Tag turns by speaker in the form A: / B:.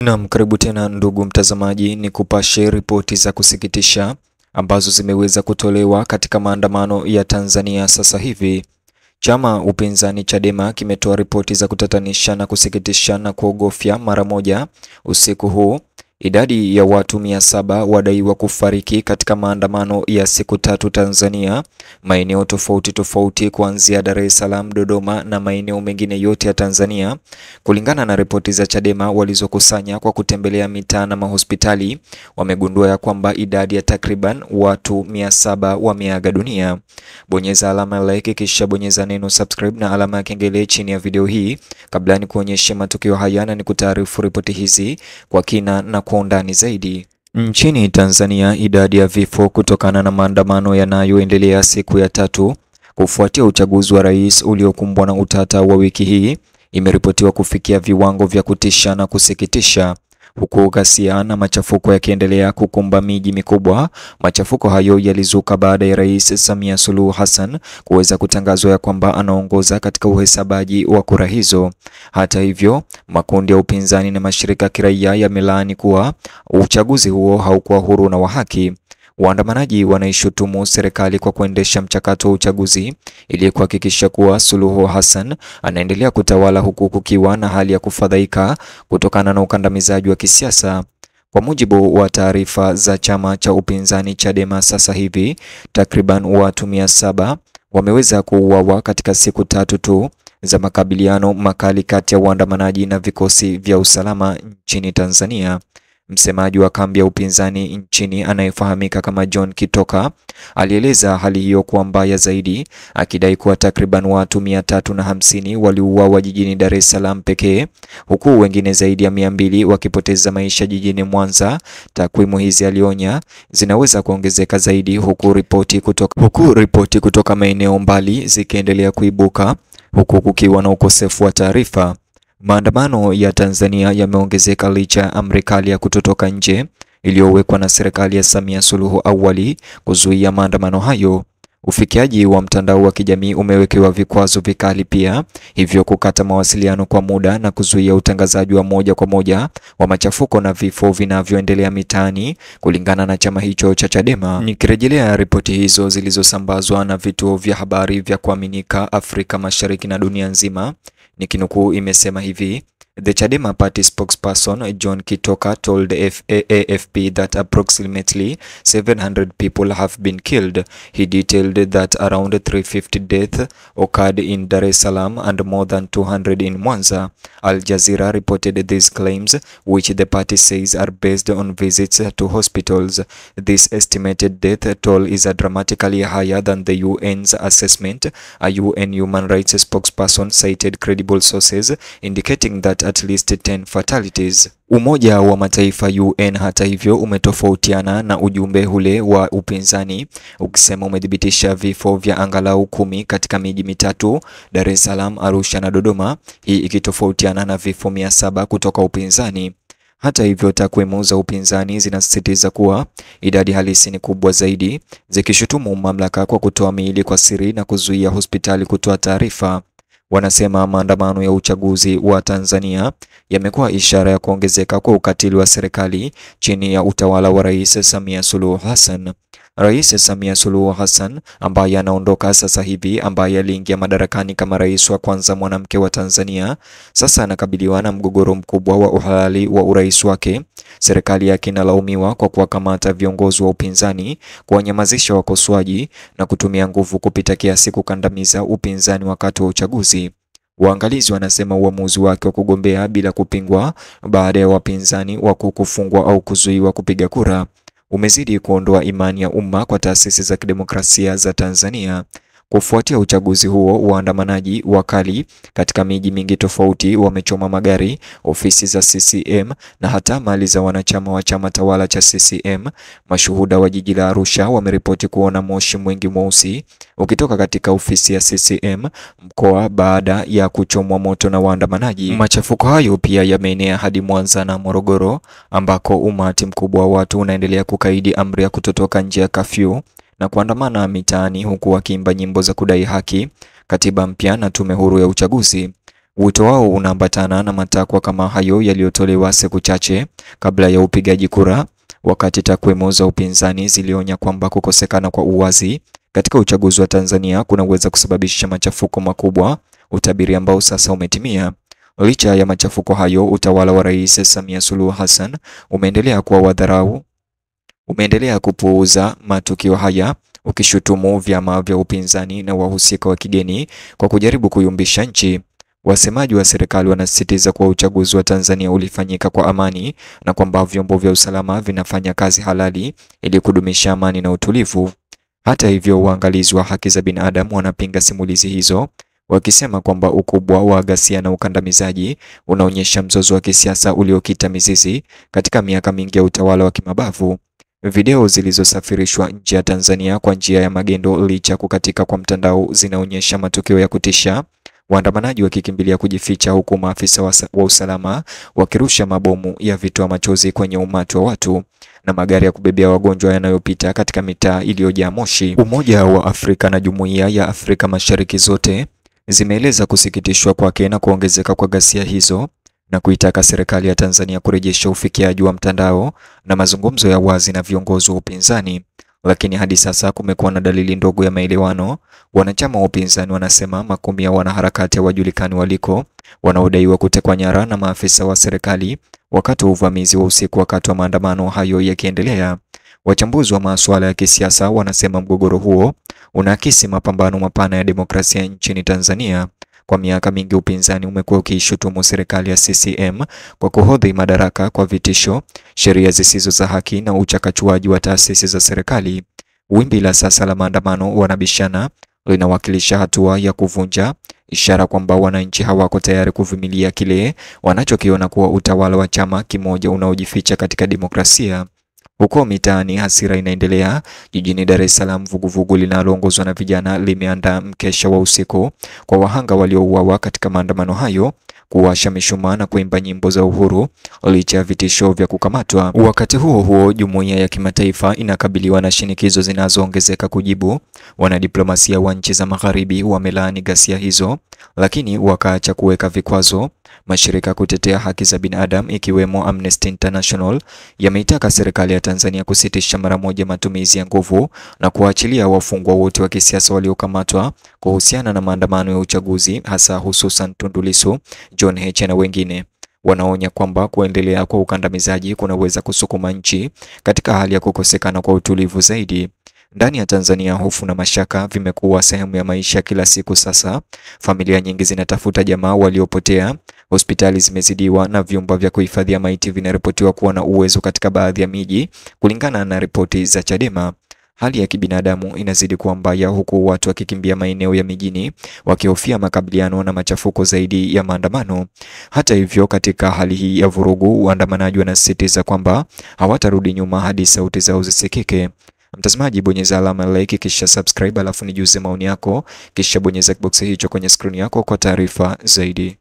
A: Naam, karibu tena ndugu mtazamaji, ni kupashe ripoti za kusikitisha ambazo zimeweza kutolewa katika maandamano ya Tanzania sasa hivi. Chama upinzani Chadema kimetoa ripoti za kutatanisha na kusikitisha na kuogofya mara moja usiku huu. Idadi ya watu 700 wadaiwa kufariki katika maandamano ya siku 3 Tanzania, maeneo tofauti kuanzia Dar es Salaam, Dodoma na maeneo mengine yote ya Tanzania. Kulingana na ripoti za Chadema walizokusanya kwa kutembelea mitaa na mahospitali, wamegundua ya kwamba idadi ya takriban watu 700 wameaga dunia. Bonyeza alama ya like kisha bonyeza neno subscribe na alama ya kengele chini ya video hii kabla ni kuonyesha matukio haya na ni kutaarifu ripoti hizi kwa kina na kwa undani zaidi. Nchini Tanzania, idadi ya vifo kutokana na maandamano yanayoendelea siku ya 3 kufuatia uchaguzi wa rais uliokumbwa na utata wa wiki hii imeripotiwa kufikia viwango vya kutisha na kusikitisha, huku ghasia na machafuko yakiendelea kukumba miji mikubwa. Machafuko hayo yalizuka baada ya Rais Samia Suluhu Hassan kuweza kutangazwa ya kwamba anaongoza katika uhesabaji wa kura hizo. Hata hivyo, makundi ya upinzani na mashirika kiraia yamelaani kuwa uchaguzi huo haukuwa huru na wa haki. Waandamanaji wanaishutumu serikali kwa kuendesha mchakato wa uchaguzi ili kuhakikisha kuwa Suluhu Hassan anaendelea kutawala, huku kukiwa na hali ya kufadhaika kutokana na ukandamizaji wa kisiasa. Kwa mujibu wa taarifa za chama cha upinzani Chadema, sasa hivi takriban watu 700 wameweza kuuawa katika siku 3 tu za makabiliano makali kati ya waandamanaji na vikosi vya usalama nchini Tanzania. Msemaji wa kambi ya upinzani nchini anayefahamika kama John Kitoka alieleza hali hiyo kuwa mbaya zaidi, akidai kuwa takriban watu 350 waliuawa jijini Dar es Salaam pekee, huku wengine zaidi ya 200 wakipoteza maisha jijini Mwanza. Takwimu hizi, alionya, zinaweza kuongezeka zaidi, huku ripoti kutoka maeneo mbali zikiendelea kuibuka, huku kukiwa na ukosefu wa taarifa. Maandamano ya Tanzania yameongezeka licha ya amri kali ya kutotoka nje iliyowekwa na serikali ya Samia Suluhu awali kuzuia maandamano hayo. Ufikiaji wa mtandao wa kijamii umewekewa vikwazo vikali pia, hivyo kukata mawasiliano kwa muda na kuzuia utangazaji wa moja kwa moja wa machafuko na vifo vinavyoendelea mitaani, kulingana na chama hicho cha Chadema. Nikirejelea ripoti hizo zilizosambazwa na vituo vya habari vya kuaminika Afrika Mashariki na dunia nzima, nikinukuu, imesema hivi: The Chadema party spokesperson John Kitoka told AFP that approximately 700 people have been killed. He detailed that around 350 deaths occurred in Dar es Salaam and more than 200 in Mwanza. Al Jazeera reported these claims, which the party says are based on visits to hospitals. This estimated death toll is dramatically higher than the UN's assessment. A UN human rights spokesperson cited credible sources indicating that at least 10 fatalities. Umoja wa Mataifa UN hata hivyo umetofautiana na ujumbe ule wa upinzani, ukisema umedhibitisha vifo vya angalau 10 katika miji mitatu, Dar es Salaam, Arusha na Dodoma, hii ikitofautiana na vifo 700 kutoka upinzani. Hata hivyo, takwimu za upinzani zinasisitiza kuwa idadi halisi ni kubwa zaidi, zikishutumu mamlaka kwa kutoa miili kwa siri na kuzuia hospitali kutoa taarifa. Wanasema maandamano ya uchaguzi wa Tanzania yamekuwa ishara ya kuongezeka kwa ukatili wa serikali chini ya utawala wa Rais Samia Suluhu Hassan. Rais Samia Suluhu Hassan, ambaye anaondoka sasa hivi, ambaye aliingia madarakani kama rais wa kwanza mwanamke wa Tanzania, sasa anakabiliwa na mgogoro mkubwa wa uhalali wa urais wake. Serikali yake inalaumiwa kwa kuwakamata viongozi wa upinzani, kuwanyamazisha wakosoaji na kutumia nguvu kupita kiasi kukandamiza upinzani wakati wa uchaguzi. Waangalizi wanasema uamuzi wake wa kugombea bila kupingwa baada ya wapinzani wako kufungwa au kuzuiwa kupiga kura umezidi kuondoa imani ya umma kwa taasisi za kidemokrasia za Tanzania. Kufuatia uchaguzi huo, waandamanaji wakali katika miji mingi tofauti wamechoma magari, ofisi za CCM na hata mali za wanachama wa chama tawala cha CCM. Mashuhuda wa jiji la Arusha wameripoti kuona moshi mwingi mweusi ukitoka katika ofisi ya CCM mkoa baada ya kuchomwa moto na waandamanaji. Machafuko hayo pia yameenea hadi Mwanza na Morogoro, ambako umati mkubwa wa watu unaendelea kukaidi amri ya kutotoka nje ya kafyu na kuandamana mitaani, huku wakiimba nyimbo za kudai haki, katiba mpya na tume huru ya uchaguzi. Wito wao unaambatana na matakwa kama hayo yaliyotolewa siku chache kabla ya upigaji kura, wakati takwimu za upinzani zilionya kwamba kukosekana kwa uwazi katika uchaguzi wa Tanzania kunaweza kusababisha machafuko makubwa, utabiri ambao sasa umetimia. Licha ya machafuko hayo, utawala wa Rais Samia Suluhu Hassan umeendelea kupuuza matukio haya, ukishutumu vyama vya upinzani na wahusika wa kigeni kwa kujaribu kuyumbisha nchi. Wasemaji wa serikali wanasisitiza kuwa uchaguzi wa Tanzania ulifanyika kwa amani na kwamba vyombo vya usalama vinafanya kazi halali ili kudumisha amani na utulivu. Hata hivyo, waangalizi wa haki za binadamu wanapinga simulizi hizo, wakisema kwamba ukubwa wa ghasia na ukandamizaji unaonyesha mzozo wa kisiasa uliokita mizizi katika miaka mingi ya utawala wa kimabavu. Video zilizosafirishwa nje ya Tanzania kwa njia ya magendo licha kukatika kwa mtandao zinaonyesha matukio ya kutisha, waandamanaji wakikimbilia kujificha huku maafisa wa usalama wakirusha mabomu ya vitoa machozi kwenye umati wa watu na magari ya kubebea wagonjwa yanayopita katika mitaa iliyojaa moshi. Umoja wa Afrika na Jumuiya ya Afrika Mashariki zote zimeeleza kusikitishwa kwake na kuongezeka kwa ghasia hizo na kuitaka serikali ya Tanzania kurejesha ufikiaji wa mtandao na mazungumzo ya wazi na viongozi wa upinzani. Lakini hadi sasa kumekuwa na dalili ndogo ya maelewano. Wanachama wa upinzani wanasema makumi ya wanaharakati hawajulikani waliko, wanaodaiwa kutekwa nyara na maafisa wa serikali wakati wa uvamizi wa usiku wakati wa maandamano hayo yakiendelea. Wachambuzi wa masuala ya kisiasa wanasema mgogoro huo unaakisi mapambano mapana ya demokrasia nchini Tanzania. Kwa miaka mingi upinzani umekuwa ukishutumu serikali ya CCM kwa kuhodhi madaraka kwa vitisho, sheria zisizo za haki na uchakachuaji wa taasisi za serikali. Wimbi la sasa la maandamano wanabishana linawakilisha hatua ya kuvunja, ishara kwamba wananchi hawako tayari kuvumilia kile wanachokiona kuwa utawala wa chama kimoja unaojificha katika demokrasia. Huko mitaani hasira inaendelea. Jijini Dar es Salaam, vuguvugu linaloongozwa na vijana limeandaa mkesha wa usiku kwa wahanga waliouawa katika maandamano hayo, kuwasha mishumaa na kuimba nyimbo za uhuru licha ya vitisho vya kukamatwa. Wakati huo huo, jumuiya ya kimataifa inakabiliwa na shinikizo zinazoongezeka kujibu. Wanadiplomasia wa nchi za Magharibi wamelaani ghasia hizo, lakini wakaacha kuweka vikwazo. Mashirika kutetea haki za binadamu ikiwemo Amnesty International yameitaka serikali ya Tanzania kusitisha mara moja matumizi ya nguvu na kuachilia wafungwa wote wa kisiasa waliokamatwa kuhusiana na maandamano ya uchaguzi, hasa hususan Tundu Lissu, John Heche na wengine. Wanaonya kwamba kuendelea kwa ukandamizaji kunaweza kusukuma nchi katika hali ya kukosekana kwa utulivu zaidi. Ndani ya Tanzania, hofu na mashaka vimekuwa sehemu ya maisha kila siku sasa. Familia nyingi zinatafuta jamaa waliopotea. Hospitali zimezidiwa na vyumba vya kuhifadhia maiti vinaripotiwa kuwa na uwezo katika baadhi ya miji, kulingana na ripoti za Chadema. Hali ya kibinadamu inazidi kuwa mbaya, huku watu wakikimbia maeneo ya mijini wakihofia makabiliano na machafuko zaidi ya maandamano. Hata hivyo, katika hali hii ya vurugu, waandamanaji wanasisitiza kwamba hawatarudi nyuma hadi sauti zao zisikike. Mtazamaji, bonyeza alama like kisha subscribe, alafu nijuze maoni yako, kisha bonyeza box hicho kwenye screen yako kwa taarifa zaidi.